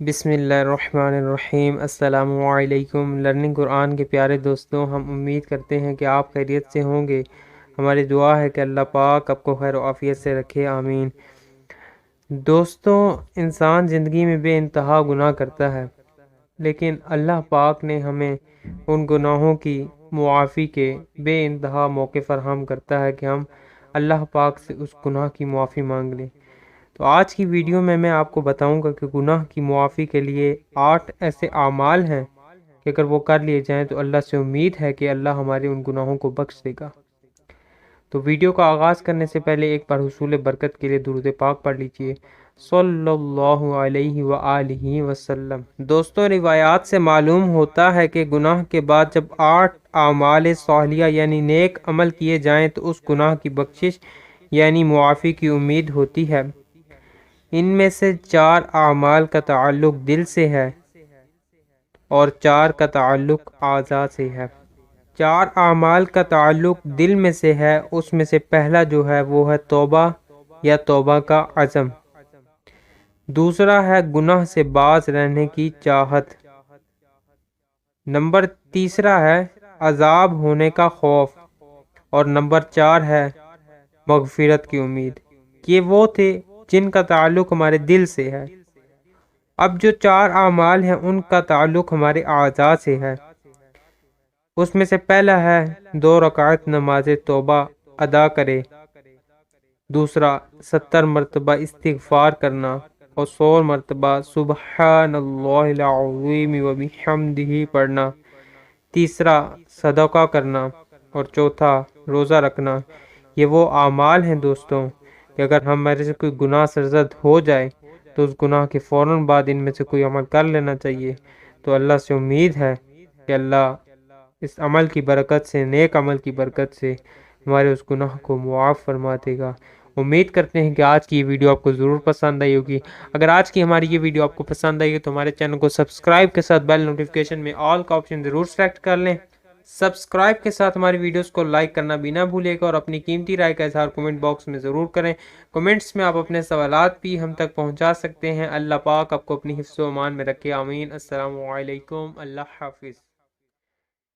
बिस्मिल्लाहिर्रहमानिर्रहीम। अस्सलामुअलैकुम। लर्निंग कुरान के प्यारे दोस्तों, हम उम्मीद करते हैं कि आप खैरियत से होंगे। हमारी दुआ है कि अल्लाह पाक आपको खैर आफियत से रखे, आमीन। दोस्तों, इंसान ज़िंदगी में बेइंतहा गुनाह करता है, लेकिन अल्लाह पाक ने हमें उन गुनाहों की मुआफ़ी के बेइंतहा मौके फराहम करता है कि हम अल्लाह पाक से उस गुनाह की मुआफ़ी मांग लें। तो आज की वीडियो में मैं आपको बताऊंगा कि गुनाह की मुआफ़ी के लिए 8 ऐसे आमाल हैं कि अगर वो कर लिए जाएं तो अल्लाह से उम्मीद है कि अल्लाह हमारे उन गुनाहों को बख्श देगा। तो वीडियो का आगाज़ करने से पहले एक बार हुसूल बरकत के लिए दुरूद पाक पढ़ लीजिए, सल्लल्लाहु अलैहि व आलिहि वसल्लम। दोस्तों, रिवायात से मालूम होता है कि गुनाह के बाद जब 8 आमाल सालिया यानी नेक अमल किए जाएं तो उस गुनाह की बख्शिश यानी मुआफ़ी की उम्मीद होती है। इनमें से 4 आमाल का ताल्लुक दिल से है और 4 का ताल्लुक आज़ा से है। 4 आमाल का ताल्लुक दिल में से है, उसमें से पहला जो है वो है तौबा या तौबा का अज़म। दूसरा है गुनाह से बाज रहने की चाहत। नंबर तीसरा है अजाब होने का खौफ। और नंबर 4 है मगफिरत की उम्मीद। ये वो थे जिनका ताल्लुक हमारे दिल से है। अब जो 4 आमाल हैं उनका ताल्लुक हमारे आज़ा से है। उसमें से पहला है 2 रकात नमाज तौबा अदा करे। दूसरा 70 मरतबा इस्तिग़फ़ार करना और 100 मरतबा सुब्हानल्लाहिल अज़ीम व बिहम्दिही पढ़ना। तीसरा सदका करना और चौथा रोज़ा रखना। ये वो आमाल हैं दोस्तों कि अगर हमारे से कोई गुनाह सरज़द हो जाए तो उस गुनाह के फ़ौरन बाद इनमें से कोई अमल कर लेना चाहिए। तो अल्लाह से उम्मीद है कि अल्लाह इस अमल की बरकत से, नेक अमल की बरकत से हमारे उस गुनाह को मुआफ़ फरमा देगा। उम्मीद करते हैं कि आज की ये वीडियो आपको ज़रूर पसंद आई होगी। अगर आज की हमारी ये वीडियो आपको पसंद आई है तो हमारे चैनल को सब्सक्राइब के साथ बेल नोटिफिकेशन में ऑल का ऑप्शन ज़रूर सेलेक्ट कर लें। सब्सक्राइब के साथ हमारी वीडियोस को लाइक करना भी ना भूलिएगा और अपनी कीमती राय का इज़हार कमेंट बॉक्स में ज़रूर करें। कमेंट्स में आप अपने सवालात भी हम तक पहुंचा सकते हैं। अल्लाह पाक आपको अपनी हिफ्ज़ व अमान में रखे, आमीन। अस्सलामु अलैकुम। अल्लाह हाफ़िज़।